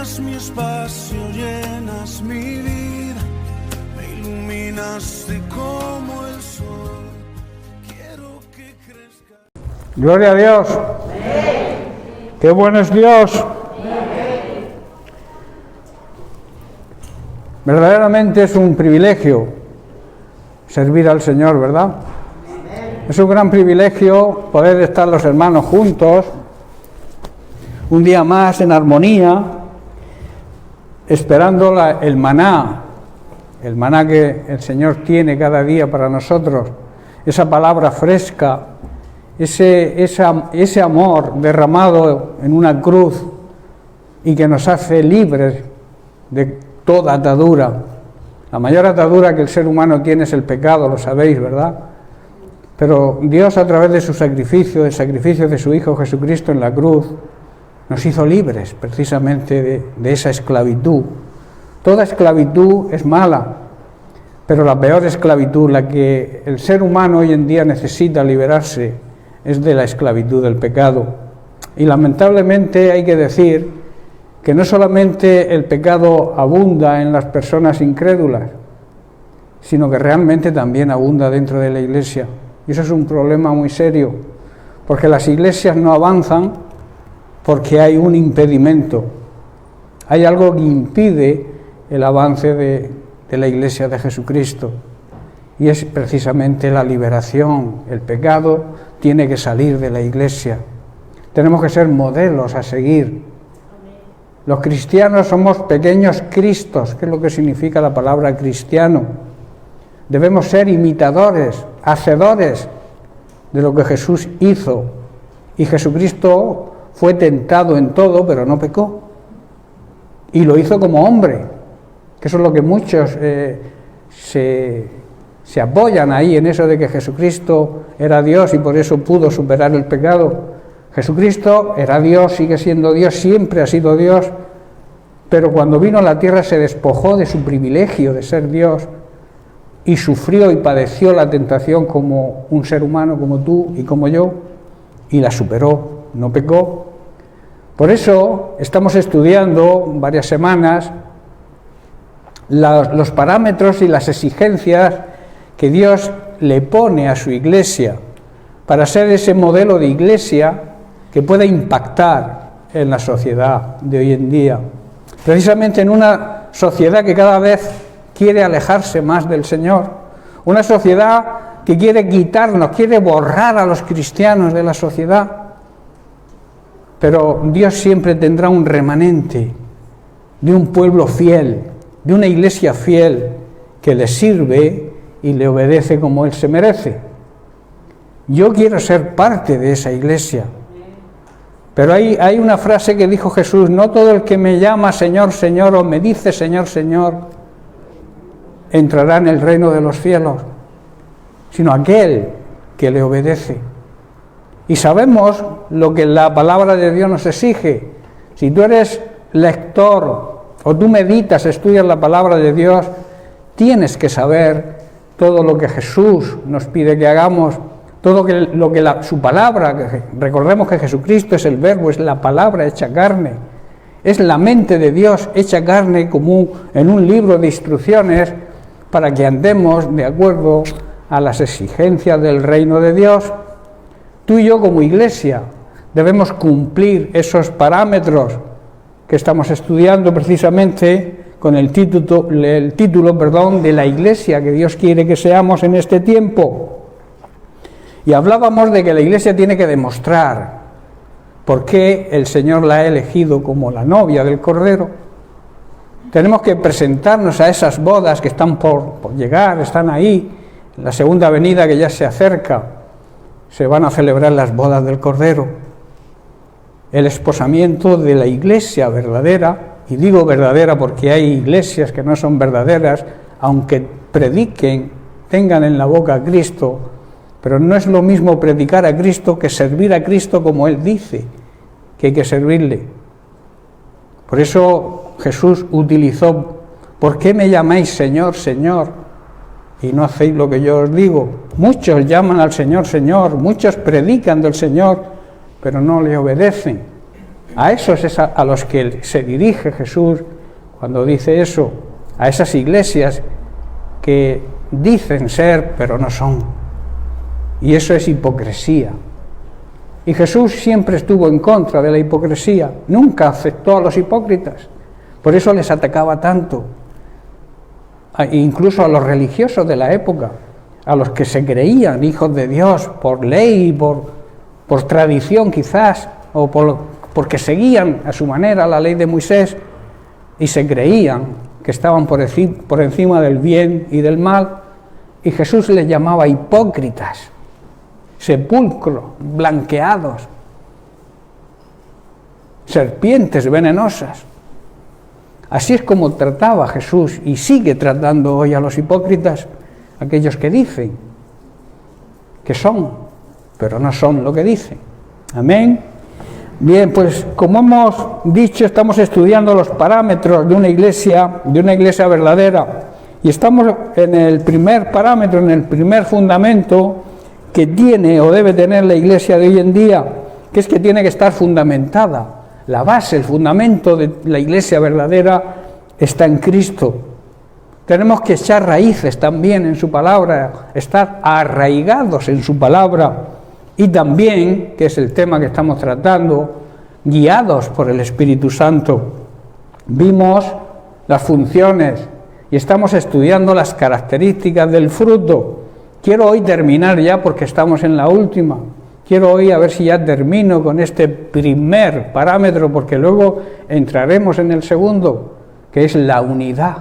llenas mi espacio, llenas mi vida, me iluminaste como el sol. Quiero que crezca. Gloria a Dios. ¡Qué bueno es Dios! Verdaderamente es un privilegio servir al Señor, ¿verdad? Es un gran privilegio poder estar los hermanos juntos, un día más en armonía, esperando el maná que el Señor tiene cada día para nosotros, esa palabra fresca, ese amor derramado en una cruz y que nos hace libres de toda atadura. La mayor atadura que el ser humano tiene es el pecado, lo sabéis, ¿verdad? Pero Dios, a través de su sacrificio, el sacrificio de su Hijo Jesucristo en la cruz, nos hizo libres precisamente de esa esclavitud. Toda esclavitud es mala, pero la peor esclavitud, la que el ser humano hoy en día necesita liberarse, es de la esclavitud del pecado. Y lamentablemente hay que decir que no solamente el pecado abunda en las personas incrédulas, sino que realmente también abunda dentro de la Iglesia. Y eso es un problema muy serio, porque las iglesias no avanzan porque hay un impedimento. Hay algo que impide el avance de la Iglesia de Jesucristo, y es precisamente la liberación. El pecado tiene que salir de la Iglesia. Tenemos que ser modelos a seguir. Los cristianos somos pequeños Cristos, que es lo que significa la palabra cristiano. Debemos ser imitadores, hacedores de lo que Jesús hizo. Y Jesucristo fue tentado en todo, pero no pecó. Y lo hizo como hombre, que eso es lo que muchos se apoyan ahí en eso de que Jesucristo era Dios y por eso pudo superar el pecado. Jesucristo era Dios, sigue siendo Dios, siempre ha sido Dios, pero cuando vino a la tierra se despojó de su privilegio de ser Dios y sufrió y padeció la tentación como un ser humano, como tú y como yo, y la superó, no pecó. Por eso estamos estudiando varias semanas los parámetros y las exigencias que Dios le pone a su iglesia para ser ese modelo de iglesia que pueda impactar en la sociedad de hoy en día. Precisamente en una sociedad que cada vez quiere alejarse más del Señor, una sociedad que quiere quitarnos, quiere borrar a los cristianos de la sociedad, pero Dios siempre tendrá un remanente de un pueblo fiel, de una iglesia fiel que le sirve y le obedece como Él se merece. Yo quiero ser parte de esa iglesia, pero hay una frase que dijo Jesús: no todo el que me llama Señor, Señor, o me dice Señor, Señor, entrará en el reino de los cielos, sino aquel que le obedece. Y sabemos lo que la palabra de Dios nos exige. Si tú eres lector o tú meditas, estudias la palabra de Dios, tienes que saber todo lo que Jesús nos pide que hagamos, todo lo que su palabra, recordemos que Jesucristo es el Verbo, es la palabra hecha carne, es la mente de Dios hecha carne, como en un libro de instrucciones para que andemos de acuerdo a las exigencias del reino de Dios. Tú y yo como iglesia debemos cumplir esos parámetros que estamos estudiando precisamente con el título de la iglesia que Dios quiere que seamos en este tiempo. Y hablábamos de que la iglesia tiene que demostrar por qué el Señor la ha elegido como la novia del Cordero. Tenemos que presentarnos a esas bodas que están por llegar, están ahí, la segunda venida que ya se acerca. Se van a celebrar las bodas del Cordero, el esposamiento de la iglesia verdadera, y digo verdadera porque hay iglesias que no son verdaderas, aunque prediquen, tengan en la boca a Cristo, pero no es lo mismo predicar a Cristo que servir a Cristo como Él dice que hay que servirle. Por eso Jesús utilizó: ¿por qué me llamáis Señor, Señor, y no hacéis lo que yo os digo? Muchos llaman al Señor, Señor, muchos predican del Señor, pero no le obedecen. A esos es a los que se dirige Jesús cuando dice eso, a esas iglesias que dicen ser, pero no son. Y eso es hipocresía. Y Jesús siempre estuvo en contra de la hipocresía, nunca aceptó a los hipócritas, por eso les atacaba tanto, incluso a los religiosos de la época, a los que se creían hijos de Dios por ley, por tradición quizás, o porque seguían a su manera la ley de Moisés y se creían que estaban por encima del bien y del mal, y Jesús les llamaba hipócritas, sepulcros blanqueados, serpientes venenosas. Así es como trataba Jesús y sigue tratando hoy a los hipócritas, aquellos que dicen que son, pero no son lo que dicen. Amén. Bien, pues como hemos dicho, estamos estudiando los parámetros de una iglesia verdadera, y estamos en el primer parámetro, en el primer fundamento que tiene o debe tener la iglesia de hoy en día, que es que tiene que estar fundamentada. La base, el fundamento de la iglesia verdadera está en Cristo. Tenemos que echar raíces también en su palabra, estar arraigados en su palabra, y también, que es el tema que estamos tratando, guiados por el Espíritu Santo. Vimos las funciones y estamos estudiando las características del fruto. Quiero hoy terminar ya porque estamos en la última. Quiero hoy a ver si ya termino con este primer parámetro, porque luego entraremos en el segundo, que es la unidad.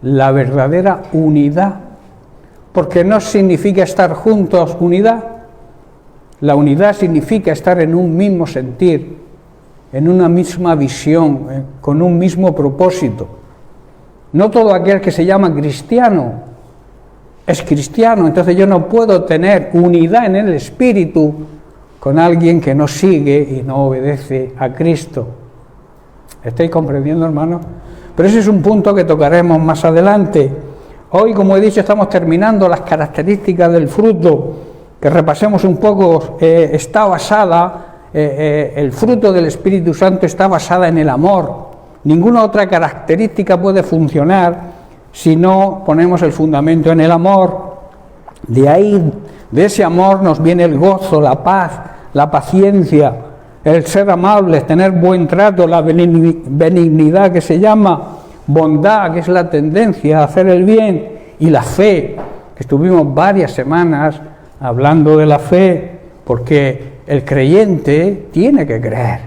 La verdadera unidad. Porque no significa estar juntos unidad. La unidad significa estar en un mismo sentir, en una misma visión, con un mismo propósito. No todo aquel que se llama cristiano es cristiano, entonces yo no puedo tener unidad en el espíritu con alguien que no sigue y no obedece a Cristo. ¿Estáis comprendiendo, hermanos? Pero ese es un punto que tocaremos más adelante. Hoy, como he dicho, estamos terminando las características del fruto, que repasemos un poco. Está basada, el fruto del Espíritu Santo está basada en el amor. Ninguna otra característica puede funcionar si no ponemos el fundamento en el amor. De ahí, de ese amor nos viene el gozo, la paz, la paciencia, el ser amables, tener buen trato, la benignidad que se llama, bondad, que es la tendencia a hacer el bien, y la fe, que estuvimos varias semanas hablando de la fe, porque el creyente tiene que creer,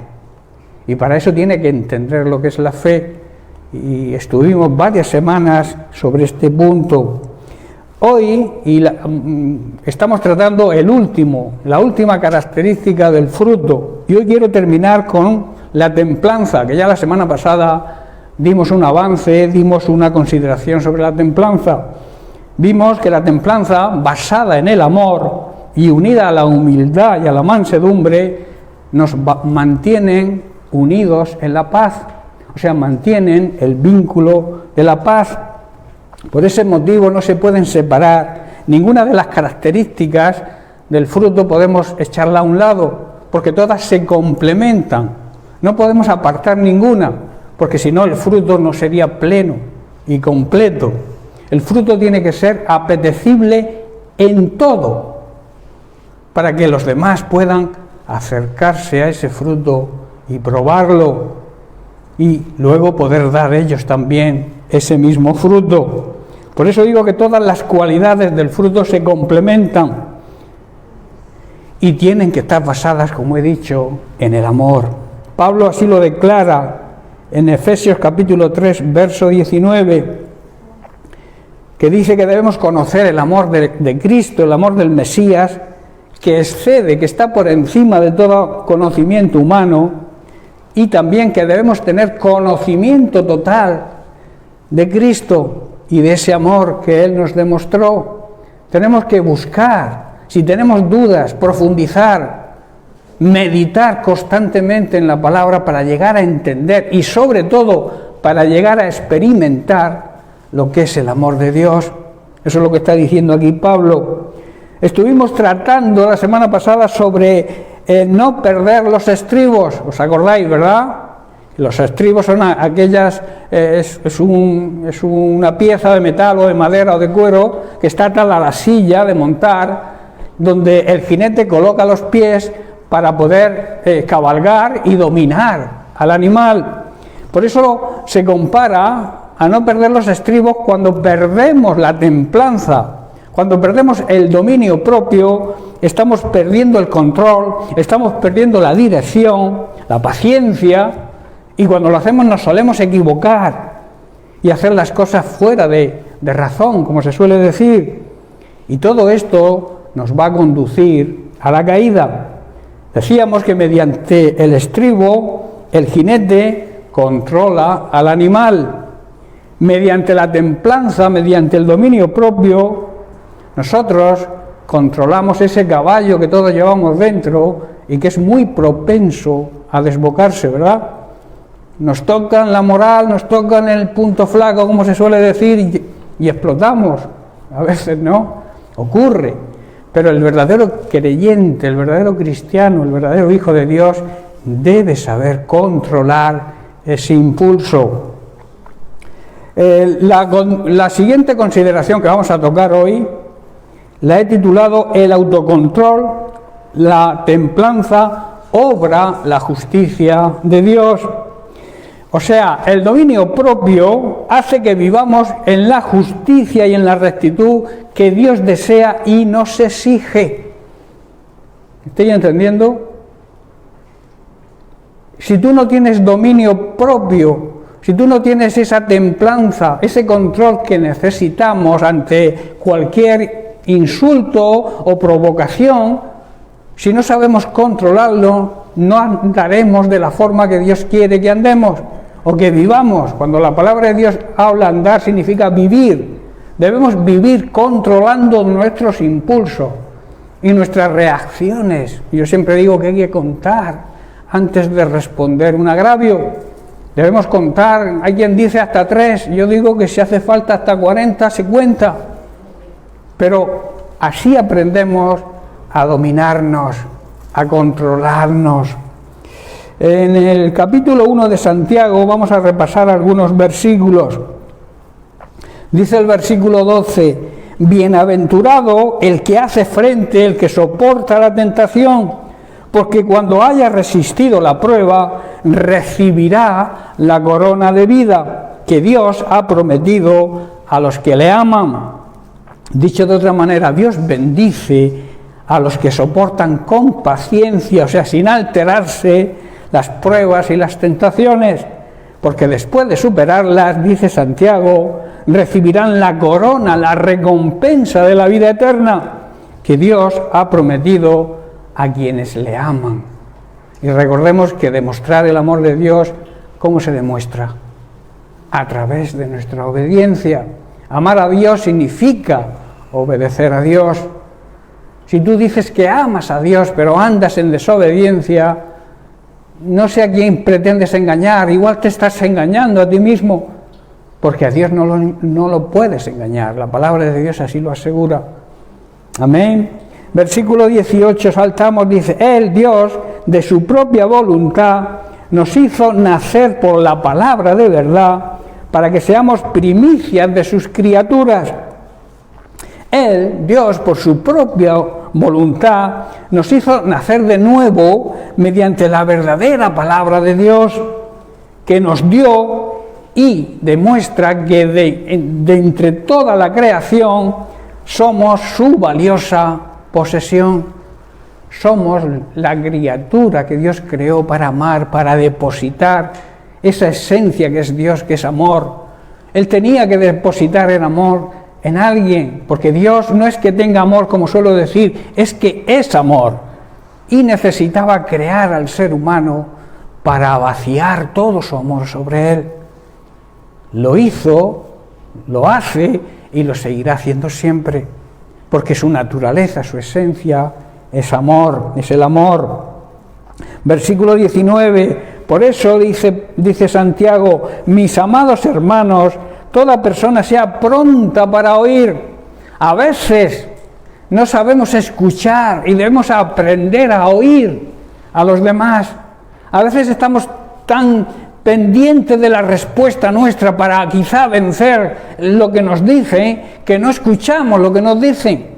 y para eso tiene que entender lo que es la fe, y estuvimos varias semanas sobre este punto. Hoy estamos tratando la última característica del fruto, y hoy quiero terminar con la templanza, que ya la semana pasada dimos un avance, dimos una consideración sobre la templanza. Vimos que la templanza, basada en el amor y unida a la humildad y a la mansedumbre, nos mantienen unidos en la paz, o sea, mantienen el vínculo de la paz. Por ese motivo no se pueden separar. Ninguna de las características del fruto podemos echarla a un lado, porque todas se complementan. No podemos apartar ninguna, porque si no el fruto no sería pleno y completo. El fruto tiene que ser apetecible en todo, para que los demás puedan acercarse a ese fruto y probarlo, y luego poder dar ellos también ese mismo fruto. Por eso digo que todas las cualidades del fruto se complementan y tienen que estar basadas, como he dicho, en el amor. Pablo así lo declara en Efesios capítulo 3, verso 19, que dice que debemos conocer el amor de Cristo, el amor del Mesías, que excede, que está por encima de todo conocimiento humano, y también que debemos tener conocimiento total de Cristo y de ese amor que Él nos demostró. Tenemos que buscar, si tenemos dudas, profundizar, meditar constantemente en la palabra para llegar a entender y sobre todo para llegar a experimentar lo que es el amor de Dios. Eso es lo que está diciendo aquí Pablo. Estuvimos tratando la semana pasada sobre no perder los estribos. ¿Os acordáis, verdad? Los estribos son aquellas, es una pieza de metal o de madera o de cuero que está atada a la silla de montar, donde el jinete coloca los pies para poder cabalgar y dominar al animal. Por eso se compara a no perder los estribos cuando perdemos la templanza, cuando perdemos el dominio propio, estamos perdiendo el control, estamos perdiendo la dirección, la paciencia, y cuando lo hacemos nos solemos equivocar y hacer las cosas fuera de razón, como se suele decir. Y todo esto nos va a conducir a la caída. Decíamos que mediante el estribo, el jinete controla al animal. Mediante la templanza, mediante el dominio propio, nosotros controlamos ese caballo que todos llevamos dentro y que es muy propenso a desbocarse, ¿verdad? Nos tocan la moral, nos tocan el punto flaco, como se suele decir, y explotamos. A veces no, ocurre. Pero el verdadero creyente, el verdadero cristiano, el verdadero hijo de Dios, debe saber controlar ese impulso. La siguiente consideración que vamos a tocar hoy la he titulado El autocontrol, la templanza, obra la justicia de Dios. O sea, el dominio propio hace que vivamos en la justicia y en la rectitud que Dios desea y nos exige. ¿Estoy entendiendo? Si tú no tienes dominio propio, si tú no tienes esa templanza, ese control que necesitamos ante cualquier insulto o provocación, si no sabemos controlarlo, no andaremos de la forma que Dios quiere que andemos o que vivamos. Cuando la palabra de Dios habla andar, significa vivir. Debemos vivir controlando nuestros impulsos y nuestras reacciones. Yo siempre digo que hay que contar antes de responder un agravio. Debemos contar, hay quien dice hasta 3, yo digo que si hace falta hasta 40 se cuenta. Pero así aprendemos a dominarnos, a controlarnos. En el capítulo 1 de Santiago vamos a repasar algunos versículos. Dice el versículo 12, bienaventurado el que hace frente, el que soporta la tentación, porque cuando haya resistido la prueba, recibirá la corona de vida que Dios ha prometido a los que le aman. Dicho de otra manera, Dios bendice a los que soportan con paciencia, o sea, sin alterarse, las pruebas y las tentaciones, porque después de superarlas, dice Santiago, recibirán la corona, la recompensa de la vida eterna que Dios ha prometido a quienes le aman. Y recordemos que demostrar el amor de Dios, ¿cómo se demuestra? A través de nuestra obediencia. Amar a Dios significa obedecer a Dios. Si tú dices que amas a Dios, pero andas en desobediencia, no sé a quién pretendes engañar, igual te estás engañando a ti mismo, porque a Dios no lo puedes engañar. La palabra de Dios así lo asegura. Amén. Versículo 18, saltamos, dice, Él, Dios, de su propia voluntad, nos hizo nacer por la palabra de verdad, para que seamos primicias de sus criaturas. Él, Dios, por su propia voluntad, nos hizo nacer de nuevo mediante la verdadera palabra de Dios, que nos dio y demuestra que de entre toda la creación somos su valiosa posesión. Somos la criatura que Dios creó para amar, para depositar esa esencia que es Dios, que es amor. Él tenía que depositar el amor en alguien, porque Dios no es que tenga amor, como suelo decir, es que es amor, y necesitaba crear al ser humano para vaciar todo su amor sobre él. Lo hizo, lo hace y lo seguirá haciendo siempre, porque su naturaleza, su esencia es amor, es el amor. Versículo 19, por eso dice Santiago, mis amados hermanos, toda persona sea pronta para oír. A veces no sabemos escuchar y debemos aprender a oír a los demás. A veces estamos tan pendientes de la respuesta nuestra para quizá vencer lo que nos dicen, que no escuchamos lo que nos dicen.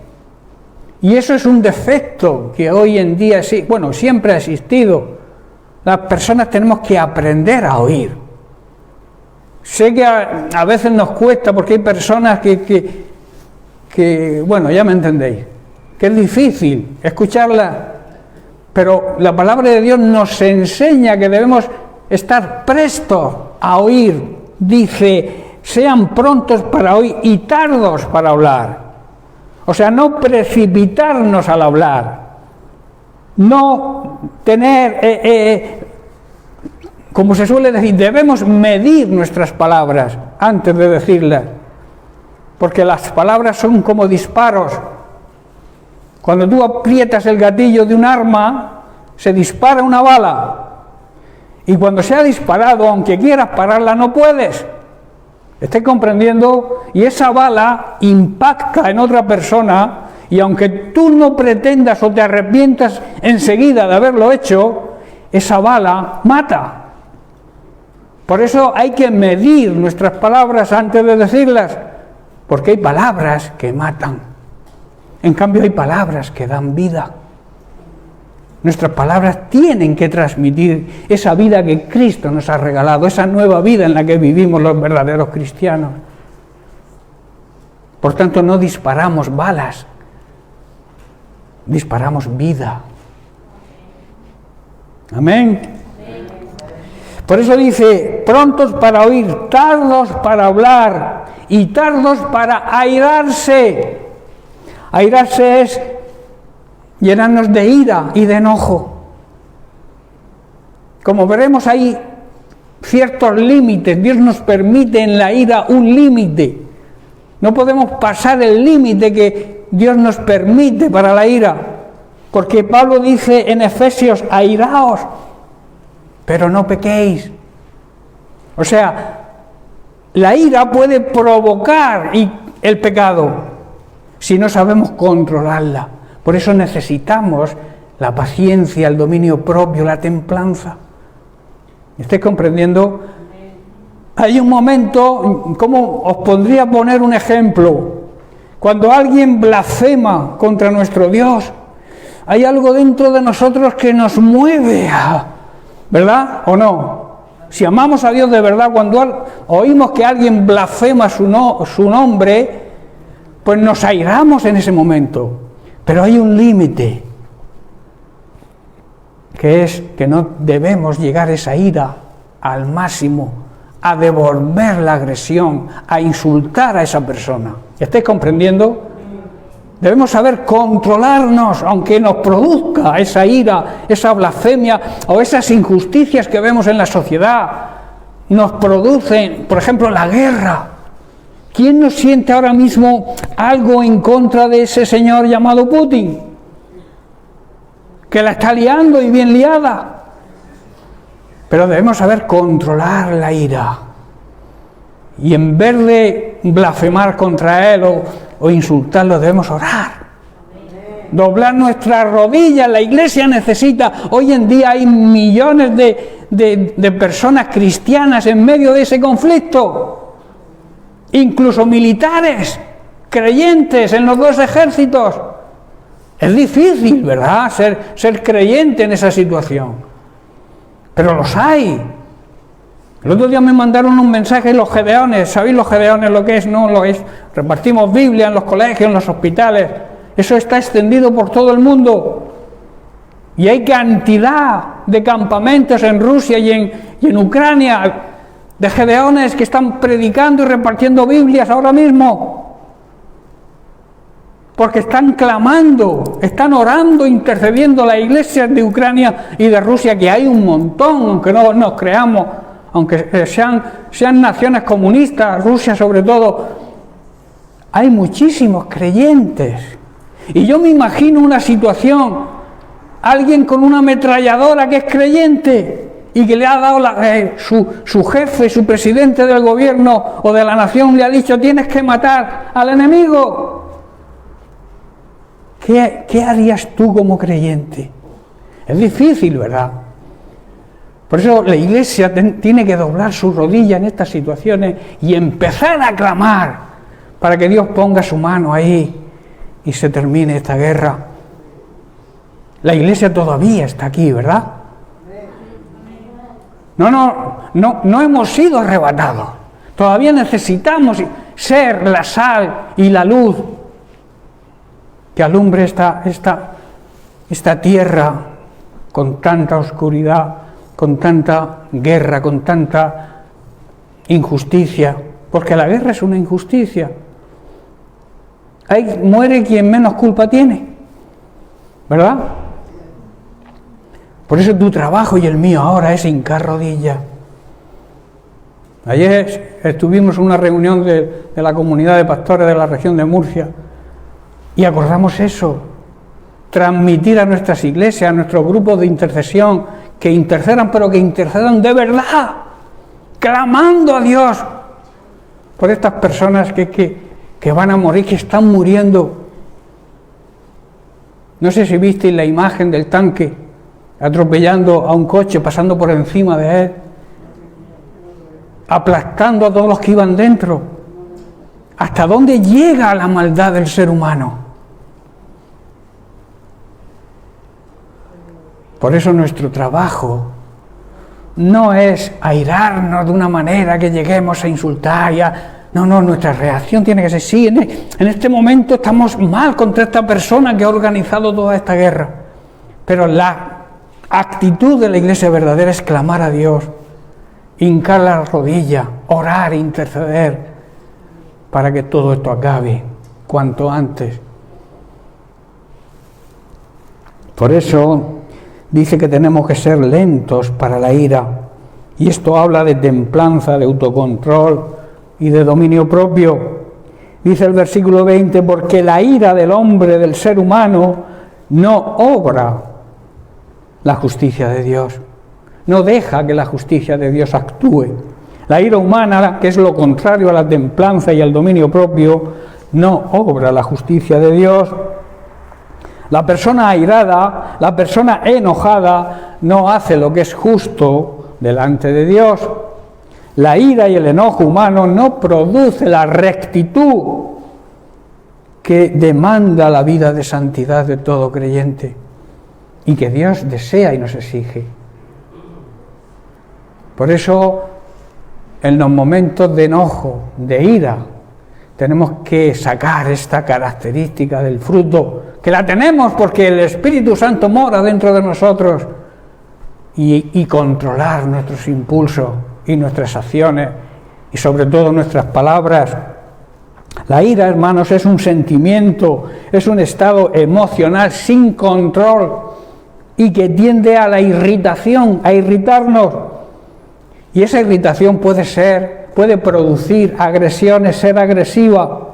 Y eso es un defecto que hoy en día, bueno, siempre ha existido. Las personas tenemos que aprender a oír. Sé que a veces nos cuesta porque hay personas que, bueno, ya me entendéis, que es difícil escucharla, pero la palabra de Dios nos enseña que debemos estar prestos a oír. Dice, sean prontos para oír y tardos para hablar. O sea, no precipitarnos al hablar, no tener, como se suele decir, debemos medir nuestras palabras antes de decirlas, porque las palabras son como disparos. Cuando tú aprietas el gatillo de un arma, se dispara una bala, y cuando se ha disparado, aunque quieras pararla, no puedes. ¿Estáis comprendiendo? Y esa bala impacta en otra persona, y aunque tú no pretendas o te arrepientas enseguida de haberlo hecho, esa bala mata. Por eso hay que medir nuestras palabras antes de decirlas, porque hay palabras que matan. En cambio hay palabras que dan vida. Nuestras palabras tienen que transmitir esa vida que Cristo nos ha regalado, esa nueva vida en la que vivimos los verdaderos cristianos. Por tanto, no disparamos balas, disparamos vida. Amén. Por eso dice, prontos para oír, tardos para hablar y tardos para airarse. Airarse es llenarnos de ira y de enojo. Como veremos, hay ciertos límites. Dios nos permite en la ira un límite. No podemos pasar el límite que Dios nos permite para la ira, porque Pablo dice en Efesios, airaos, pero no pequéis. O sea, la ira puede provocar el pecado si no sabemos controlarla. Por eso necesitamos la paciencia, el dominio propio, la templanza. ¿Estáis comprendiendo? Hay un momento, ¿cómo os podría poner un ejemplo? Cuando alguien blasfema contra nuestro Dios, hay algo dentro de nosotros que nos mueve, ¿verdad? ¿O no? Si amamos a Dios de verdad, cuando oímos que alguien blasfema su nombre, pues nos airamos en ese momento. Pero hay un límite, que es que no debemos llegar esa ira al máximo, a devolver la agresión, a insultar a esa persona. ¿Estáis comprendiendo? Debemos saber controlarnos, aunque nos produzca esa ira, esa blasfemia o esas injusticias que vemos en la sociedad. Nos producen, por ejemplo, la guerra. ¿Quién no siente ahora mismo algo en contra de ese señor llamado Putin? Que la está liando y bien liada. Pero debemos saber controlar la ira. Y en vez de blasfemar contra él o insultarlo, debemos orar. Doblar nuestras rodillas. La Iglesia necesita, hoy en día hay millones de personas cristianas en medio de ese conflicto. Incluso militares, creyentes en los dos ejércitos. Es difícil, ¿verdad?, ser creyente en esa situación. Pero los hay. El otro día me mandaron un mensaje los gedeones. ¿Sabéis los gedeones lo que es? No lo es. Repartimos Biblia en los colegios, en los hospitales. Eso está extendido por todo el mundo. Y hay cantidad de campamentos en Rusia y en Ucrania, de gedeones que están predicando y repartiendo Biblias ahora mismo, porque están clamando, están orando, intercediendo las iglesias de Ucrania y de Rusia, que hay un montón, aunque no nos creamos, aunque sean naciones comunistas, Rusia sobre todo, hay muchísimos creyentes. Y yo me imagino una situación, alguien con una ametralladora que es creyente y que le ha dado su jefe, su presidente del gobierno o de la nación, le ha dicho: tienes que matar al enemigo. ¿Qué harías tú como creyente? Es difícil, ¿verdad? Por eso la Iglesia tiene que doblar su rodilla en estas situaciones y empezar a clamar para que Dios ponga su mano ahí y se termine esta guerra. La Iglesia todavía está aquí, ¿verdad? No hemos sido arrebatados. Todavía necesitamos ser la sal y la luz que alumbre esta tierra con tanta oscuridad, con tanta guerra, con tanta injusticia, porque la guerra es una injusticia. Ahí muere quien menos culpa tiene, ¿verdad? Por eso tu trabajo y el mío ahora es hincar rodillas. Ayer estuvimos en una reunión de la comunidad de pastores de la región de Murcia y acordamos eso, transmitir a nuestras iglesias, a nuestros grupos de intercesión, que intercedan, pero que intercedan de verdad, clamando a Dios por estas personas que van a morir, que están muriendo. No sé si visteis la imagen del tanque atropellando a un coche, pasando por encima de él, aplastando a todos los que iban dentro. ¿Hasta dónde llega la maldad del ser humano? Por eso nuestro trabajo no es airarnos de una manera que lleguemos a insultar. No, nuestra reacción tiene que ser, sí, en este momento estamos mal contra esta persona que ha organizado toda esta guerra. Pero la actitud de la Iglesia verdadera es clamar a Dios, hincar la rodilla, orar, interceder, para que todo esto acabe cuanto antes. Por eso dice que tenemos que ser lentos para la ira, y esto habla de templanza, de autocontrol y de dominio propio. Dice el versículo 20, porque la ira del hombre, del ser humano, no obra la justicia de Dios, no deja que la justicia de Dios actúe. La ira humana, que es lo contrario a la templanza y al dominio propio, no obra la justicia de Dios. La persona airada, la persona enojada, no hace lo que es justo delante de Dios. La ira y el enojo humano no produce la rectitud que demanda la vida de santidad de todo creyente y que Dios desea y nos exige. Por eso, en los momentos de enojo, de ira, tenemos que sacar esta característica del fruto, que la tenemos porque el Espíritu Santo mora dentro de nosotros, y controlar nuestros impulsos y nuestras acciones y sobre todo nuestras palabras. La ira, hermanos, es un sentimiento, es un estado emocional sin control y que tiende a la irritación, a irritarnos. Y esa irritación puede producir agresiones, ser agresiva.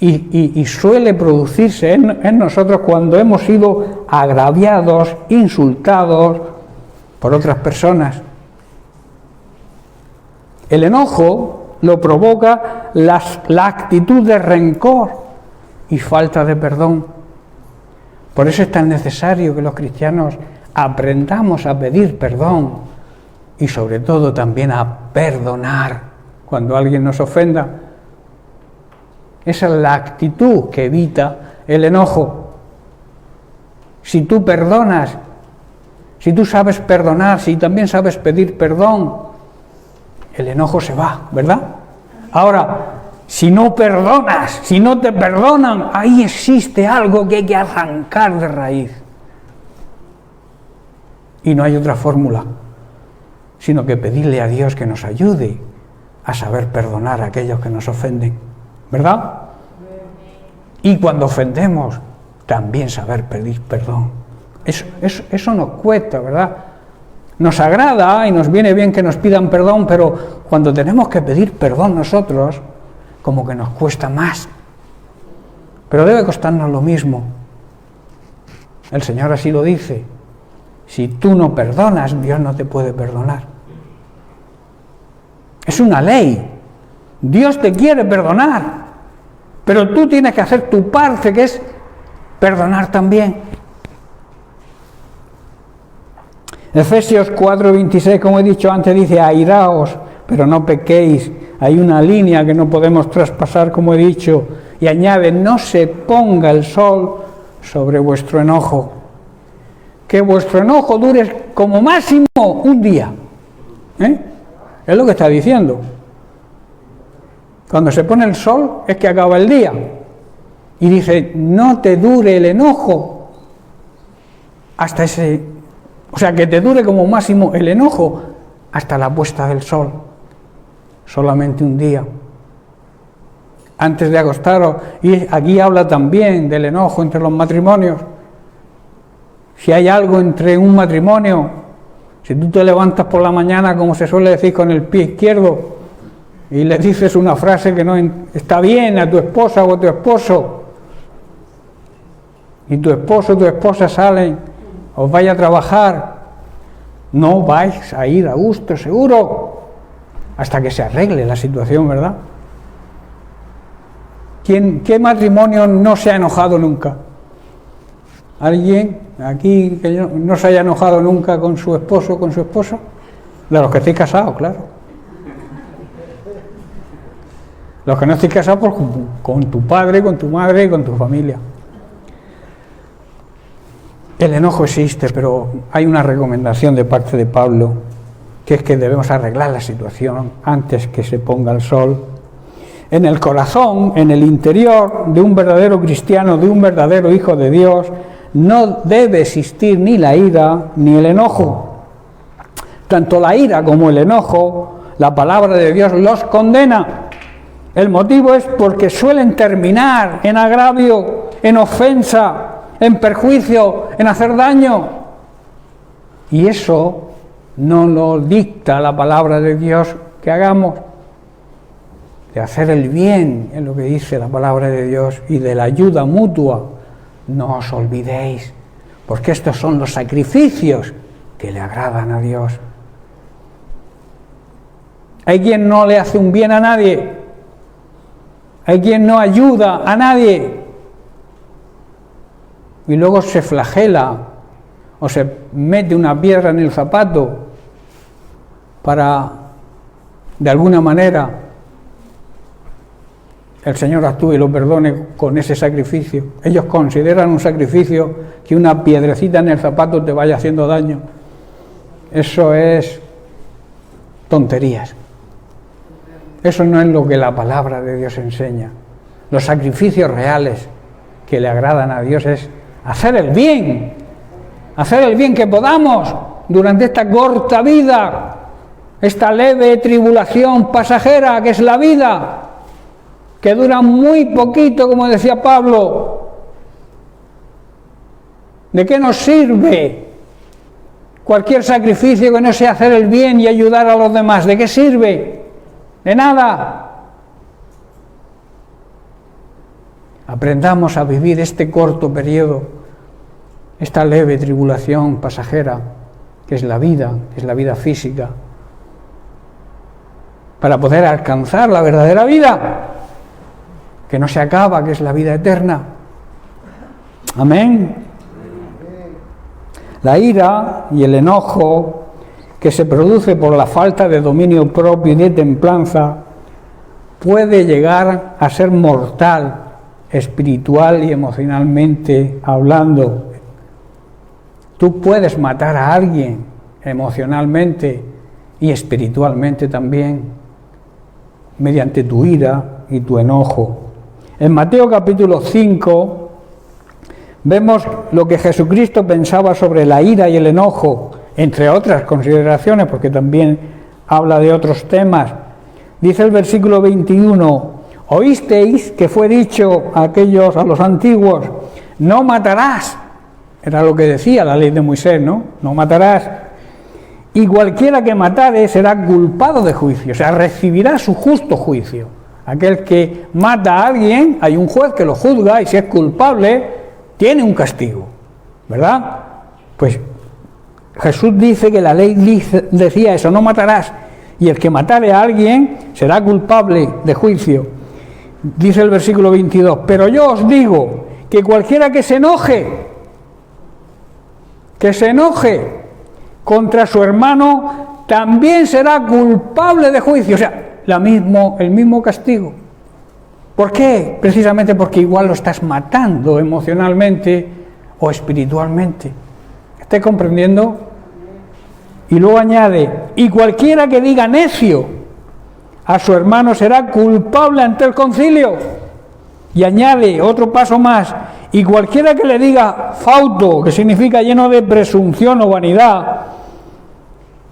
Y suele producirse en nosotros cuando hemos sido agraviados, insultados por otras personas. El enojo lo provoca la actitud de rencor y falta de perdón. Por eso es tan necesario que los cristianos aprendamos a pedir perdón y sobre todo también a perdonar cuando alguien nos ofenda. Esa es la actitud que evita el enojo. Si tú perdonas, si tú sabes perdonar, si también sabes pedir perdón, el enojo se va, ¿verdad? Ahora, si no perdonas, si no te perdonan, ahí existe algo que hay que arrancar de raíz. Y no hay otra fórmula, sino que pedirle a Dios que nos ayude a saber perdonar a aquellos que nos ofenden, ¿verdad? Y cuando ofendemos, también saber pedir perdón. Eso nos cuesta, ¿verdad? Nos agrada y nos viene bien que nos pidan perdón, pero cuando tenemos que pedir perdón nosotros, como que nos cuesta más. Pero debe costarnos lo mismo. El Señor así lo dice. Si tú no perdonas, Dios no te puede perdonar. Es una ley. Dios te quiere perdonar, pero tú tienes que hacer tu parte, que es perdonar también. Efesios 4:26, como he dicho antes, dice: airaos, pero no pequéis. Hay una línea que no podemos traspasar, como he dicho, y añade: no se ponga el sol sobre vuestro enojo. Que vuestro enojo dure como máximo un día. Es lo que está diciendo. Cuando se pone el sol es que acaba el día. Y dice: no te dure el enojo hasta ese... O sea, que te dure como máximo el enojo hasta la puesta del sol. Solamente un día. Antes de acostaros. Y aquí habla también del enojo entre los matrimonios. Si hay algo entre un matrimonio, si tú te levantas por la mañana, como se suele decir, con el pie izquierdo, y le dices una frase que no está bien a tu esposa o a tu esposo, y tu esposo o tu esposa salen, os vais a trabajar, no vais a ir a gusto, seguro, hasta que se arregle la situación, ¿verdad? ¿Qué matrimonio no se ha enojado nunca? ¿Alguien aquí que no se haya enojado nunca con su esposo o con su esposa? De los que estéis casados, claro. Los que no estéis casados, pues con tu padre, con tu madre, con tu familia. El enojo existe, pero hay una recomendación de parte de Pablo, que es que debemos arreglar la situación antes que se ponga el sol. En el corazón, en el interior de un verdadero cristiano, de un verdadero hijo de Dios, no debe existir ni la ira ni el enojo. Tanto la ira como el enojo, la palabra de Dios los condena. El motivo es porque suelen terminar en agravio, en ofensa, en perjuicio, en hacer daño. Y eso no lo dicta la palabra de Dios que hagamos. De hacer el bien, es lo que dice la palabra de Dios, y de la ayuda mutua. No os olvidéis, porque estos son los sacrificios que le agradan a Dios. Hay quien no le hace un bien a nadie, hay quien no ayuda a nadie, y luego se flagela o se mete una piedra en el zapato para, de alguna manera, el Señor actúe y lo perdone con ese sacrificio. Ellos consideran un sacrificio que una piedrecita en el zapato te vaya haciendo daño. Eso es tonterías. Eso no es lo que la palabra de Dios enseña. Los sacrificios reales que le agradan a Dios es hacer el bien que podamos durante esta corta vida, esta leve tribulación pasajera que es la vida, que dura muy poquito, como decía Pablo. ¿De qué nos sirve cualquier sacrificio que no sea hacer el bien y ayudar a los demás? ¿De qué sirve? De nada. Aprendamos a vivir este corto periodo, esta leve tribulación pasajera, que es la vida física, para poder alcanzar la verdadera vida, que no se acaba, que es la vida eterna. Amén. La ira y el enojo que se produce por la falta de dominio propio y de templanza puede llegar a ser mortal, espiritual y emocionalmente hablando. Tú puedes matar a alguien emocionalmente y espiritualmente también, mediante tu ira y tu enojo. En Mateo capítulo 5 vemos lo que Jesucristo pensaba sobre la ira y el enojo, entre otras consideraciones, porque también habla de otros temas. Dice el versículo 21: oísteis que fue dicho a los antiguos, no matarás. Era lo que decía la ley de Moisés, ¿no? No matarás. Y cualquiera que matare será culpado de juicio, o sea, recibirá su justo juicio. Aquel que mata a alguien, hay un juez que lo juzga y si es culpable, tiene un castigo, ¿verdad? Pues Jesús dice que la ley decía eso, no matarás, y el que matare a alguien será culpable de juicio. Dice el versículo 22, pero yo os digo que cualquiera que se enoje contra su hermano, también será culpable de juicio. O sea, el mismo castigo. ¿Por qué? Precisamente porque igual lo estás matando emocionalmente o espiritualmente. ¿Estás comprendiendo? Y luego añade, y cualquiera que diga necio a su hermano será culpable ante el concilio. Y añade otro paso más, y cualquiera que le diga fauto, que significa lleno de presunción o vanidad,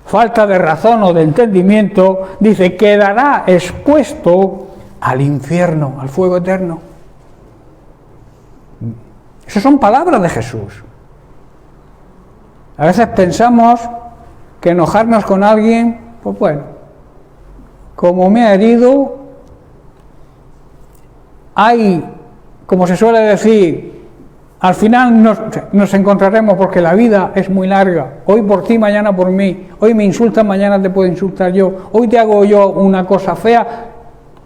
falta de razón o de entendimiento, dice, quedará expuesto al infierno, al fuego eterno. Esas son palabras de Jesús. A veces pensamos que enojarnos con alguien, pues bueno, como me ha herido, hay, como se suele decir, al final nos encontraremos porque la vida es muy larga. Hoy por ti, mañana por mí. Hoy me insultas, mañana te puedo insultar yo. Hoy te hago yo una cosa fea,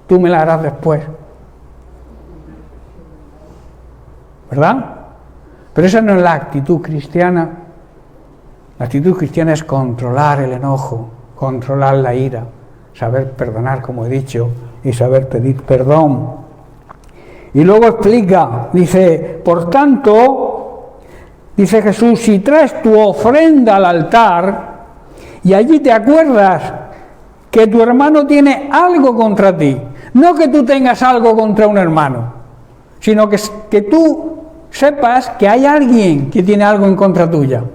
tú me la harás después. ¿Verdad? Pero esa no es la actitud cristiana. La actitud cristiana es controlar el enojo, controlar la ira, saber perdonar, como he dicho, y saber pedir perdón. Y luego explica, dice, por tanto, dice Jesús, si traes tu ofrenda al altar y allí te acuerdas que tu hermano tiene algo contra ti, no que tú tengas algo contra un hermano, sino que tú sepas que hay alguien que tiene algo en contra tuya.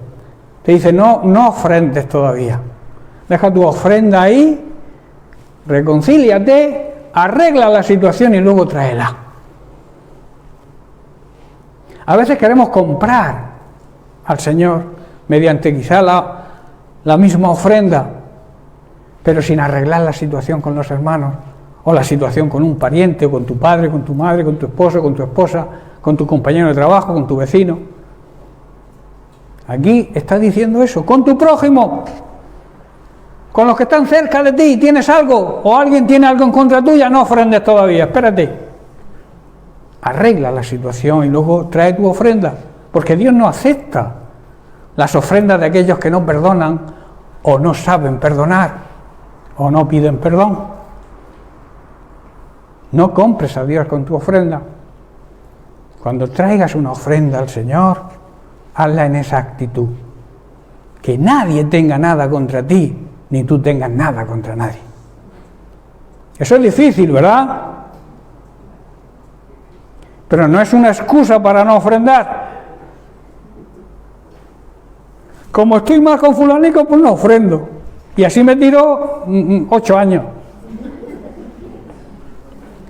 Te dice, no ofrendes todavía, deja tu ofrenda ahí, reconcíliate, arregla la situación y luego tráela. A veces queremos comprar al Señor mediante quizá la misma ofrenda, pero sin arreglar la situación con los hermanos, o la situación con un pariente, o con tu padre, con tu madre, con tu esposo, con tu esposa, con tu compañero de trabajo, con tu vecino. Aquí está diciendo eso, con tu prójimo, con los que están cerca de ti, tienes algo, o alguien tiene algo en contra tuya, no ofrendes todavía, espérate. Arregla la situación y luego trae tu ofrenda, porque Dios no acepta las ofrendas de aquellos que no perdonan o no saben perdonar o no piden perdón. No compres a Dios con tu ofrenda. Cuando traigas una ofrenda al Señor, hazla en esa actitud, que nadie tenga nada contra ti, ni tú tengas nada contra nadie. Eso es difícil, ¿verdad? Pero no es una excusa para no ofrendar. Como estoy mal con fulanico, pues no ofrendo. Y así me tiro 8 años.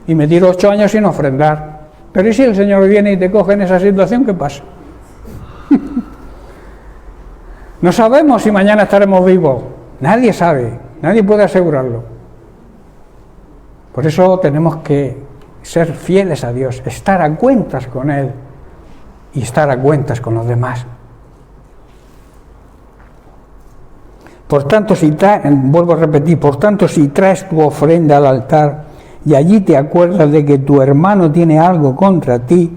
Y me tiro 8 años sin ofrendar. Pero ¿y si el Señor viene y te coge en esa situación, qué pasa? No sabemos si mañana estaremos vivos. Nadie sabe, nadie puede asegurarlo. Por eso tenemos que ser fieles a Dios, estar a cuentas con Él y estar a cuentas con los demás. Por tanto, vuelvo a repetir, por tanto, si traes tu ofrenda al altar y allí te acuerdas de que tu hermano tiene algo contra ti,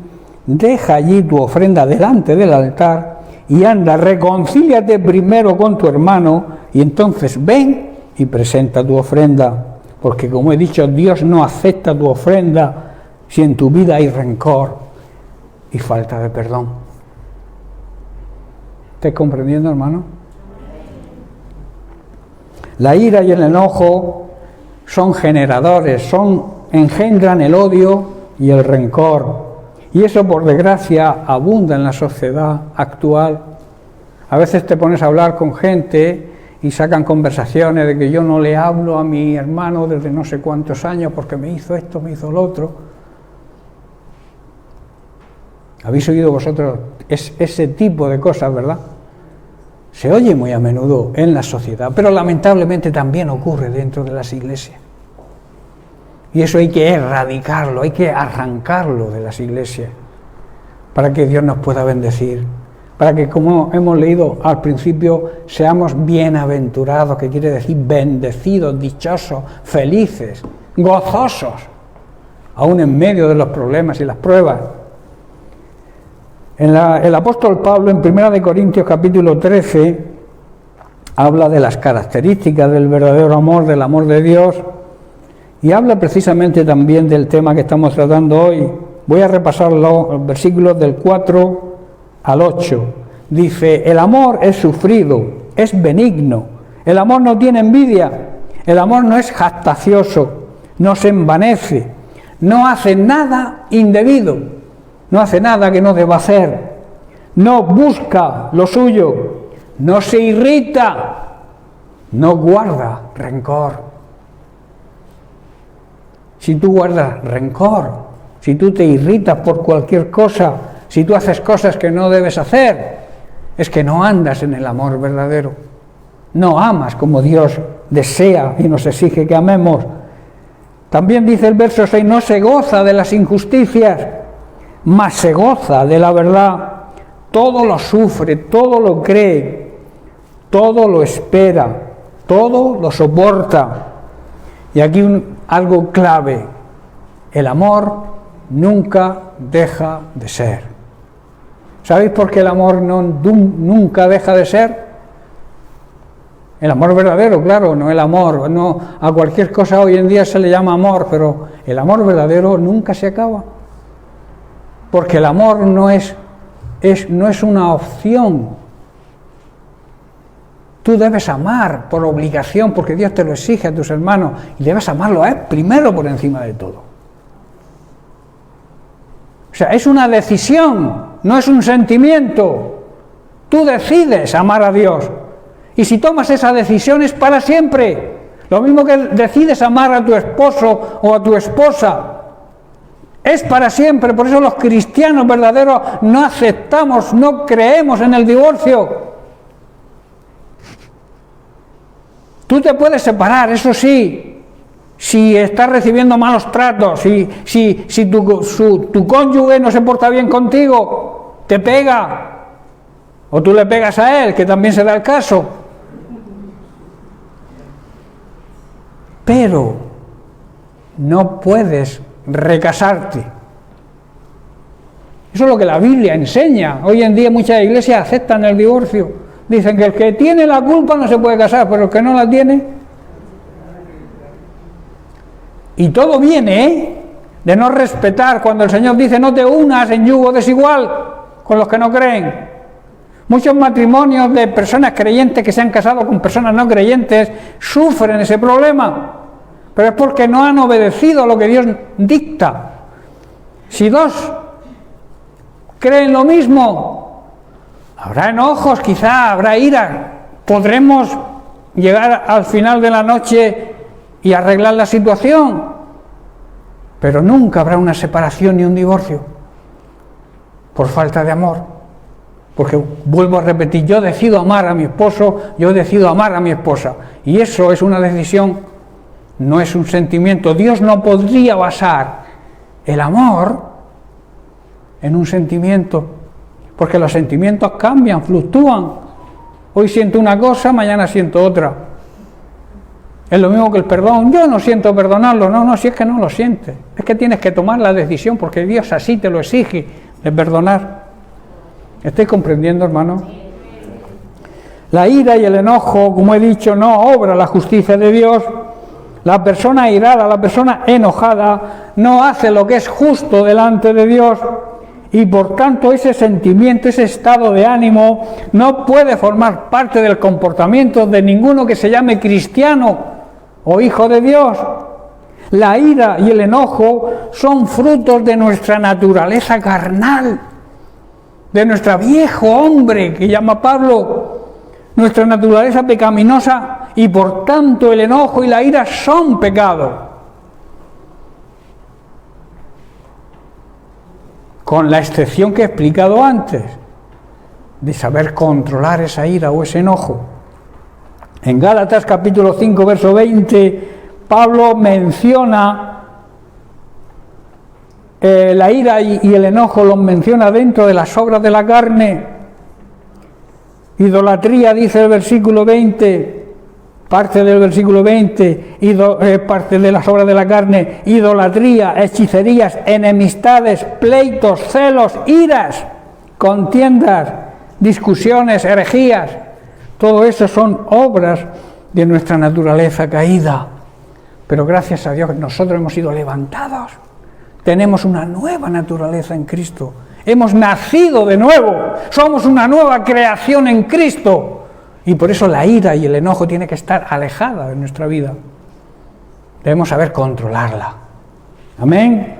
deja allí tu ofrenda delante del altar y anda, reconcíliate primero con tu hermano y entonces ven y presenta tu ofrenda. Porque como he dicho, Dios no acepta tu ofrenda si en tu vida hay rencor y falta de perdón. ¿Estás comprendiendo, hermano? La ira y el enojo son generadores, engendran el odio y el rencor. Y eso, por desgracia, abunda en la sociedad actual. A veces te pones a hablar con gente y sacan conversaciones de que yo no le hablo a mi hermano desde no sé cuántos años porque me hizo esto, me hizo lo otro. ¿Habéis oído vosotros ese tipo de cosas, verdad? Se oye muy a menudo en la sociedad, pero lamentablemente también ocurre dentro de las iglesias. Y eso hay que erradicarlo, hay que arrancarlo de las iglesias para que Dios nos pueda bendecir. Para que, como hemos leído al principio, seamos bienaventurados, que quiere decir bendecidos, dichosos, felices, gozosos, aún en medio de los problemas y las pruebas. El apóstol Pablo, en 1 Corintios capítulo 13, habla de las características del verdadero amor, del amor de Dios, y habla precisamente también del tema que estamos tratando hoy. Voy a repasar los versículos del 4 al 8. Dice: el amor es sufrido, es benigno, el amor no tiene envidia, el amor no es jactancioso, no se envanece, no hace nada indebido, no hace nada que no deba hacer, no busca lo suyo, no se irrita, no guarda rencor. Si tú guardas rencor, si tú te irritas por cualquier cosa, si tú haces cosas que no debes hacer, es que no andas en el amor verdadero. No amas como Dios desea y nos exige que amemos. También dice el verso 6, no se goza de las injusticias, mas se goza de la verdad. Todo lo sufre, todo lo cree, todo lo espera, todo lo soporta. Y aquí algo clave: el amor nunca deja de ser. ¿Sabéis por qué el amor nunca deja de ser? El amor verdadero, claro, no el amor. No, a cualquier cosa hoy en día se le llama amor, pero el amor verdadero nunca se acaba. Porque el amor no es una opción. Tú debes amar por obligación, porque Dios te lo exige a tus hermanos, y debes amarlo a Él primero por encima de todo. O sea, es una decisión, no es un sentimiento. Tú decides amar a Dios, y si tomas esa decisión es para siempre. Lo mismo que decides amar a tu esposo o a tu esposa, es para siempre. Por eso los cristianos verdaderos no aceptamos, no creemos en el divorcio. Tú te puedes separar, eso sí, si estás recibiendo malos tratos, si tu cónyuge no se porta bien contigo, te pega, o tú le pegas a él, que también se da el caso. Pero no puedes recasarte. Eso es lo que la Biblia enseña. Hoy en día muchas iglesias aceptan el divorcio. Dicen que el que tiene la culpa no se puede casar, pero el que no la tiene... Y todo viene, de no respetar, cuando el Señor dice no te unas en yugo desigual con los que no creen. Muchos matrimonios de personas creyentes que se han casado con personas no creyentes sufren ese problema, pero es porque no han obedecido a lo que Dios dicta. Si dos creen lo mismo, habrá enojos, quizá habrá ira, podremos llegar al final de la noche y arreglar la situación, pero nunca habrá una separación ni un divorcio por falta de amor. Porque vuelvo a repetir, yo decido amar a mi esposo, yo decido amar a mi esposa, y eso es una decisión, no es un sentimiento. Dios no podría basar el amor en un sentimiento, porque los sentimientos cambian, fluctúan. Hoy siento una cosa, mañana siento otra. Es lo mismo que el perdón. Yo no siento perdonarlo. No, si es que no lo sientes. Es que tienes que tomar la decisión, porque Dios así te lo exige, de perdonar. ¿Estáis comprendiendo, hermano? La ira y el enojo, como he dicho, no obra la justicia de Dios. La persona airada, la persona enojada, no hace lo que es justo delante de Dios. Y por tanto ese sentimiento, ese estado de ánimo no puede formar parte del comportamiento de ninguno que se llame cristiano o hijo de Dios. La ira y el enojo son frutos de nuestra naturaleza carnal, de nuestro viejo hombre que llama Pablo, nuestra naturaleza pecaminosa, y por tanto el enojo y la ira son pecado. Con la excepción que he explicado antes, de saber controlar esa ira o ese enojo. En Gálatas capítulo 5, verso 20, Pablo menciona la ira y el enojo, los menciona dentro de las obras de la carne. Idolatría, dice el versículo 20, parte del versículo 20, parte de las obras de la carne: idolatría, hechicerías, enemistades, pleitos, celos, iras, contiendas, discusiones, herejías, Todo eso son obras de nuestra naturaleza caída. Pero gracias a Dios nosotros hemos sido levantados. Tenemos una nueva naturaleza en Cristo. Hemos nacido de nuevo. Somos una nueva creación en Cristo. Y por eso la ira y el enojo tiene que estar alejada de nuestra vida. Debemos saber controlarla. Amén.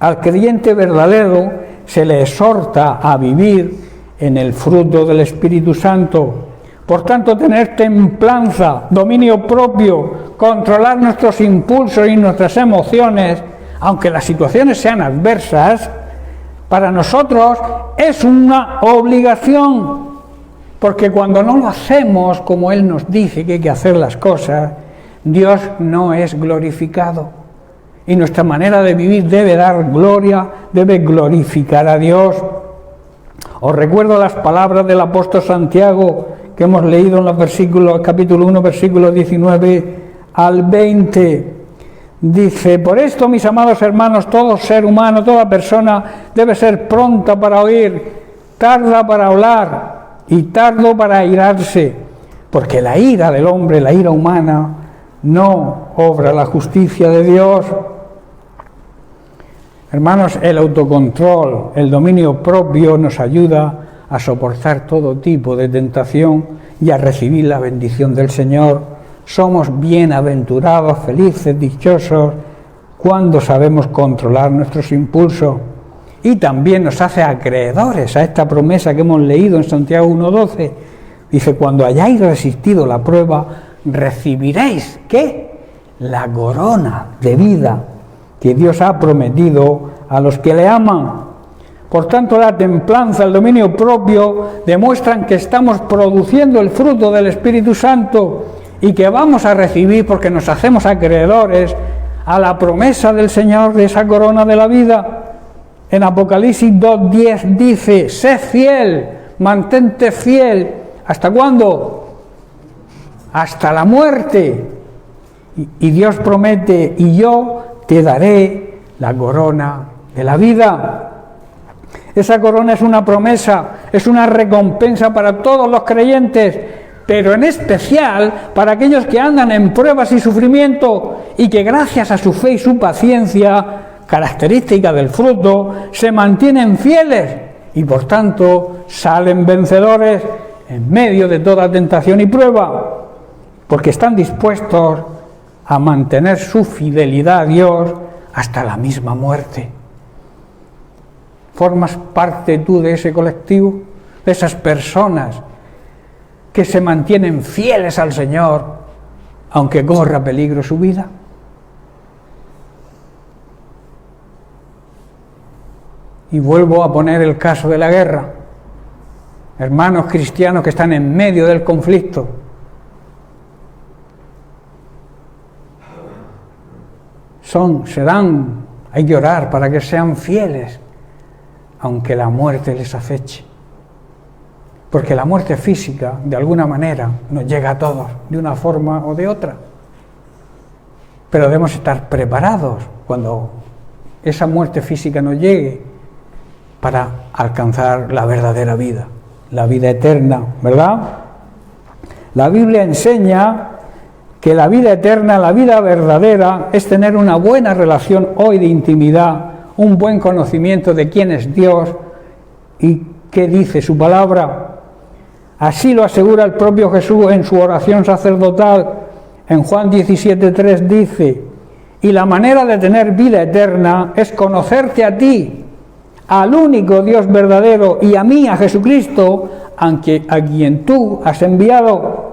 Al creyente verdadero se le exhorta a vivir en el fruto del Espíritu Santo. Por tanto, tener templanza, dominio propio, controlar nuestros impulsos y nuestras emociones, aunque las situaciones sean adversas, para nosotros es una obligación, porque cuando no lo hacemos como Él nos dice que hay que hacer las cosas, Dios no es glorificado. Y nuestra manera de vivir debe dar gloria, debe glorificar a Dios. Os recuerdo las palabras del apóstol Santiago que hemos leído en los versículos, capítulo 1, versículos 19 al 20. Dice: por esto, mis amados hermanos, todo ser humano, toda persona debe ser pronta para oír, tarda para hablar y tardo para airarse, porque la ira del hombre, la ira humana, no obra la justicia de Dios. Hermanos, el autocontrol, el dominio propio nos ayuda a soportar todo tipo de tentación y a recibir la bendición del Señor. Somos bienaventurados, felices, dichosos, cuando sabemos controlar nuestros impulsos. Y también nos hace acreedores a esta promesa que hemos leído en Santiago 1:12. Dice: cuando hayáis resistido la prueba, recibiréis, ¿qué? La corona de vida que Dios ha prometido a los que le aman. Por tanto, la templanza, el dominio propio, demuestran que estamos produciendo el fruto del Espíritu Santo y que vamos a recibir, porque nos hacemos acreedores a la promesa del Señor de esa corona de la vida. En Apocalipsis 2:10 dice: sé fiel, mantente fiel. ¿Hasta cuándo? Hasta la muerte. Y Dios promete: y yo te daré la corona de la vida. Esa corona es una promesa, es una recompensa para todos los creyentes, pero en especial para aquellos que andan en pruebas y sufrimiento y que gracias a su fe y su paciencia, característica del fruto, se mantienen fieles y por tanto salen vencedores en medio de toda tentación y prueba, porque están dispuestos a mantener su fidelidad a Dios hasta la misma muerte. ¿Formas parte tú de ese colectivo? De esas personas que se mantienen fieles al Señor, aunque corra peligro su vida. Y vuelvo a poner el caso de la guerra. Hermanos cristianos que están en medio del conflicto. Hay que orar para que sean fieles, aunque la muerte les aceche. Porque la muerte física, de alguna manera, nos llega a todos, de una forma o de otra. Pero debemos estar preparados cuando esa muerte física nos llegue para alcanzar la verdadera vida, la vida eterna, ¿verdad? La Biblia enseña que la vida eterna, la vida verdadera, es tener una buena relación hoy de intimidad, un buen conocimiento de quién es Dios y qué dice su palabra. Así lo asegura el propio Jesús en su oración sacerdotal. En Juan 17:3 dice: y la manera de tener vida eterna es conocerte a ti, al único Dios verdadero, y a mí, a Jesucristo, a quien tú has enviado.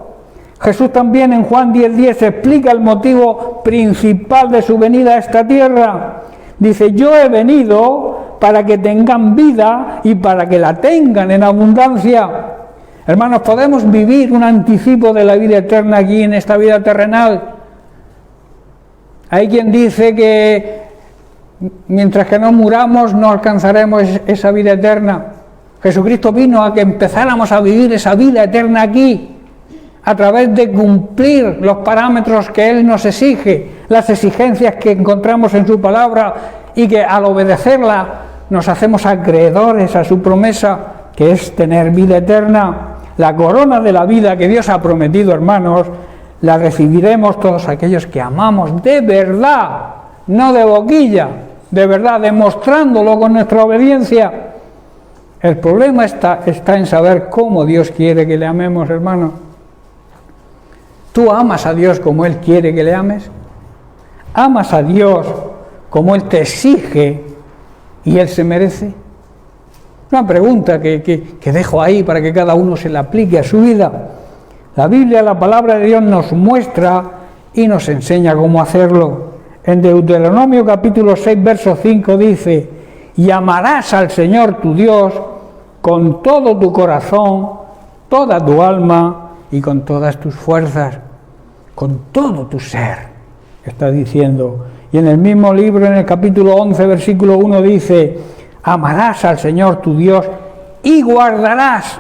Jesús también en Juan 10:10 explica el motivo principal de su venida a esta tierra. Dice: yo he venido para que tengan vida y para que la tengan en abundancia. Hermanos, ¿podemos vivir un anticipo de la vida eterna aquí en esta vida terrenal? Hay quien dice que mientras que no muramos no alcanzaremos esa vida eterna. Jesucristo vino a que empezáramos a vivir esa vida eterna aquí, a través de cumplir los parámetros que Él nos exige, las exigencias que encontramos en su palabra, y que al obedecerla nos hacemos acreedores a su promesa, que es tener vida eterna. la corona de la vida que Dios ha prometido, hermanos, la recibiremos todos aquellos que amamos de verdad, no de boquilla, de verdad, demostrándolo con nuestra obediencia. El problema está en saber cómo Dios quiere que le amemos, hermano. ¿Tú amas a Dios como Él quiere que le ames? ¿Amas a Dios como Él te exige y Él se merece? Una pregunta que dejo ahí para que cada uno se la aplique a su vida. La Biblia, la palabra de Dios, nos muestra y nos enseña cómo hacerlo. En Deuteronomio capítulo 6, verso 5 dice: y amarás al Señor tu Dios con todo tu corazón, toda tu alma y con todas tus fuerzas, con todo tu ser, está diciendo. Y en el mismo libro, en el capítulo 11, versículo 1 dice: amarás al Señor tu Dios y guardarás,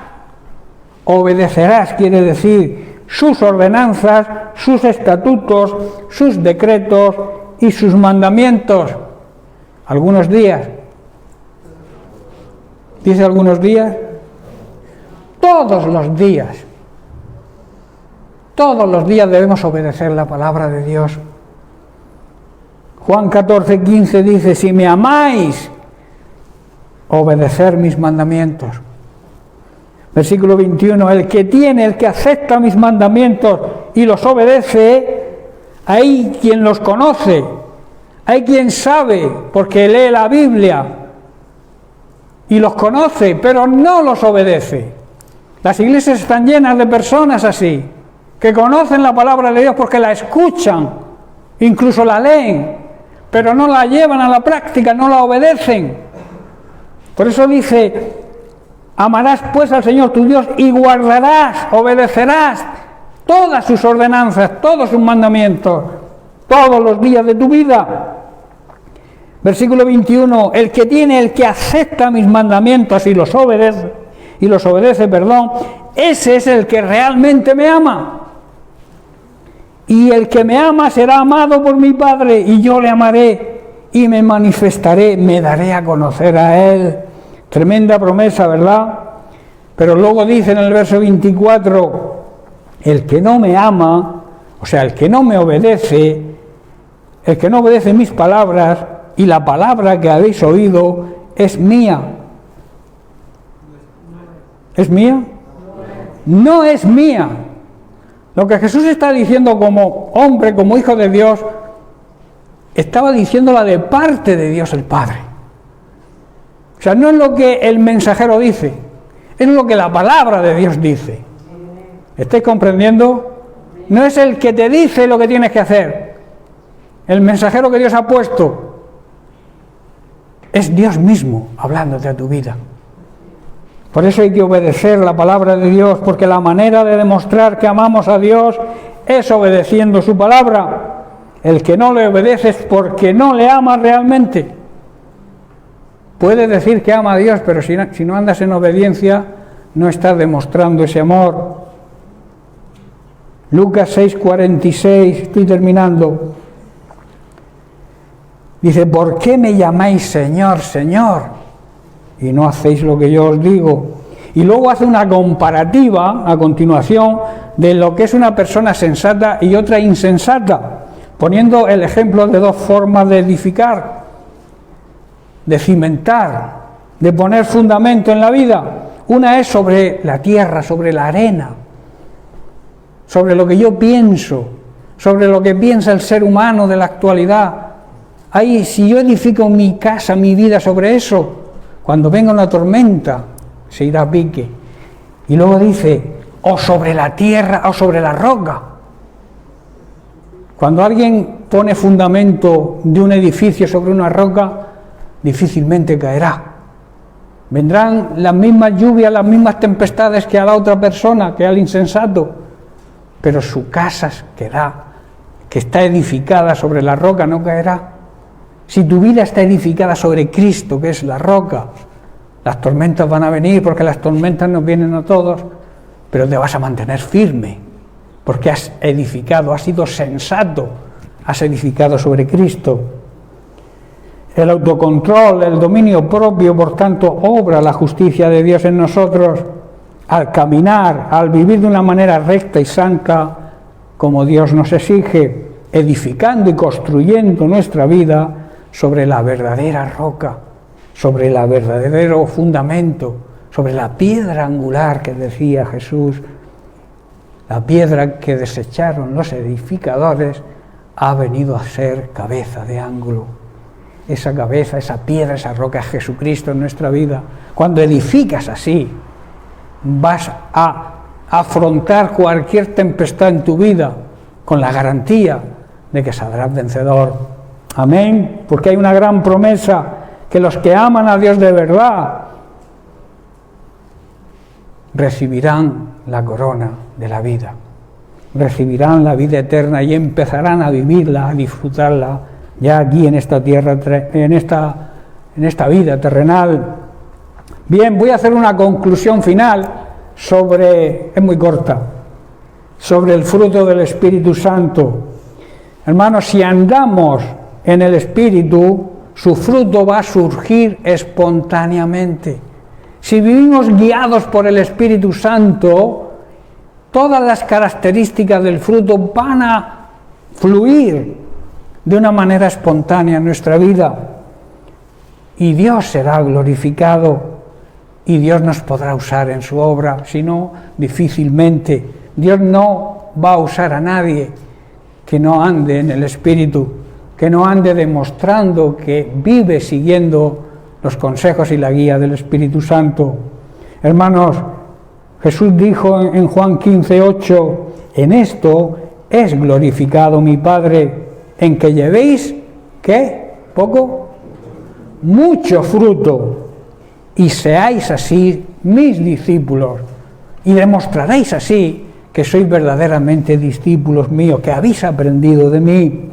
obedecerás, quiere decir, sus ordenanzas, sus estatutos, sus decretos y sus mandamientos. Algunos días. ¿Dice algunos días? Todos los días. Todos los días debemos obedecer la palabra de Dios. Juan 14, 15 dice: si me amáis, obedecer mis mandamientos. Versículo 21, el que acepta mis mandamientos y los obedece, hay quien los conoce, hay quien sabe, porque lee la Biblia y los conoce, pero no los obedece. Las iglesias están llenas de personas así, que conocen la palabra de Dios porque la escuchan, incluso la leen, pero no la llevan a la práctica, no la obedecen. Por eso dice: amarás pues al Señor tu Dios y guardarás, obedecerás todas sus ordenanzas, todos sus mandamientos, todos los días de tu vida. Versículo 21, el que acepta mis mandamientos y los obedece, ese es el que realmente me ama. Y el que me ama será amado por mi Padre, y yo le amaré y me manifestaré, me daré a conocer a Él. Tremenda promesa, ¿verdad? Pero luego dice en el verso 24, el que no me ama, o sea, el que no me obedece, el que no obedece mis palabras, y la palabra que habéis oído es mía. ¿Es mía? No es mía. Lo que Jesús está diciendo como hombre, como hijo de Dios, estaba diciéndola de parte de Dios el Padre. O sea, no es lo que el mensajero dice, es lo que la palabra de Dios dice. ¿Estáis comprendiendo? No es el que te dice lo que tienes que hacer. El mensajero que Dios ha puesto es Dios mismo hablándote a tu vida. Por eso hay que obedecer la palabra de Dios, porque la manera de demostrar que amamos a Dios es obedeciendo su palabra. El que no le obedece es porque no le ama realmente. Puedes decir que ama a Dios, pero si no andas en obediencia, no estás demostrando ese amor. Lucas 6:46, estoy terminando. Dice: ¿por qué me llamáis Señor, Señor? Y no hacéis lo que yo os digo. Y luego hace una comparativa a continuación de lo que es una persona sensata y otra insensata, poniendo el ejemplo de dos formas de edificar, de cimentar, de poner fundamento en la vida. Una es sobre la tierra, sobre la arena, sobre lo que yo pienso, sobre lo que piensa el ser humano de la actualidad. Ahí, si yo edifico mi casa, mi vida sobre eso, cuando venga una tormenta, se irá a pique. Y luego dice: o sobre la tierra o sobre la roca. Cuando alguien pone fundamento de un edificio sobre una roca, difícilmente caerá. Vendrán las mismas lluvias, las mismas tempestades que a la otra persona, que al insensato, pero su casa que está edificada sobre la roca, no caerá. Si tu vida está edificada sobre Cristo, que es la roca, las tormentas van a venir, porque las tormentas nos vienen a todos, pero te vas a mantener firme, porque has edificado, has sido sensato, has edificado sobre Cristo. El autocontrol, el dominio propio, por tanto, obra la justicia de Dios en nosotros. al caminar, al vivir de una manera recta y santa, como Dios nos exige, edificando y construyendo nuestra vida sobre la verdadera roca, sobre el verdadero fundamento, sobre la piedra angular que decía Jesús, la piedra que desecharon los edificadores ha venido a ser cabeza de ángulo. Esa cabeza, esa piedra, esa roca es Jesucristo en nuestra vida. Cuando edificas así, vas a afrontar cualquier tempestad en tu vida con la garantía de que saldrás vencedor. Amén. Porque hay una gran promesa, que los que aman a Dios de verdad recibirán la corona de la vida, recibirán la vida eterna y empezarán a vivirla, a disfrutarla ya aquí en esta tierra, en esta vida terrenal. Bien, voy a hacer una conclusión final es muy corta, sobre el fruto del Espíritu Santo. Hermanos, si andamos en el Espíritu, su fruto va a surgir espontáneamente. Si vivimos guiados por el Espíritu Santo, todas las características del fruto van a fluir de una manera espontánea en nuestra vida. Y Dios será glorificado y Dios nos podrá usar en su obra, si no, difícilmente. Dios no va a usar a nadie que no ande en el Espíritu, que no ande demostrando que vive siguiendo los consejos y la guía del Espíritu Santo. Hermanos, Jesús dijo en Juan 15:8, en esto es glorificado mi Padre, en que llevéis, ¿qué? ¿Poco? Mucho fruto, y seáis así mis discípulos, y demostraréis así que sois verdaderamente discípulos míos, que habéis aprendido de mí.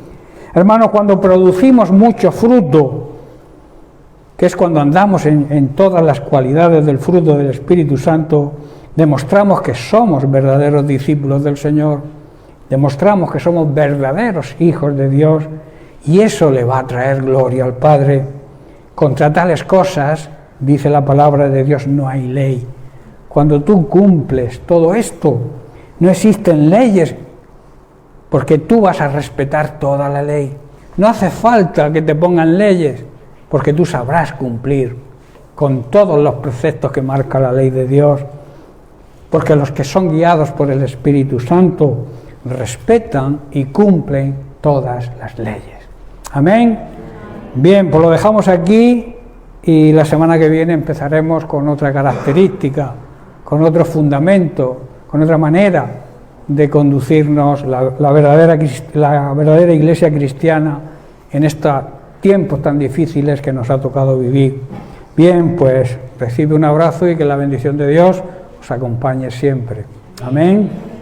Hermanos, cuando producimos mucho fruto, que es cuando andamos en todas las cualidades del fruto del Espíritu Santo, demostramos que somos verdaderos discípulos del Señor, demostramos que somos verdaderos hijos de Dios, y eso le va a traer gloria al Padre. Contra tales cosas, dice la palabra de Dios, no hay ley. Cuando tú cumples todo esto, no existen leyes, porque tú vas a respetar toda la ley. No hace falta que te pongan leyes, porque tú sabrás cumplir con todos los preceptos que marca la ley de Dios, porque los que son guiados por el Espíritu Santo respetan y cumplen todas las leyes. Amén. Bien, pues lo dejamos aquí y la semana que viene empezaremos con otra característica, con otro fundamento, con otra manera de conducirnos la verdadera iglesia cristiana en estos tiempos tan difíciles que nos ha tocado vivir. Bien, pues recibe un abrazo y que la bendición de Dios os acompañe siempre. Amén.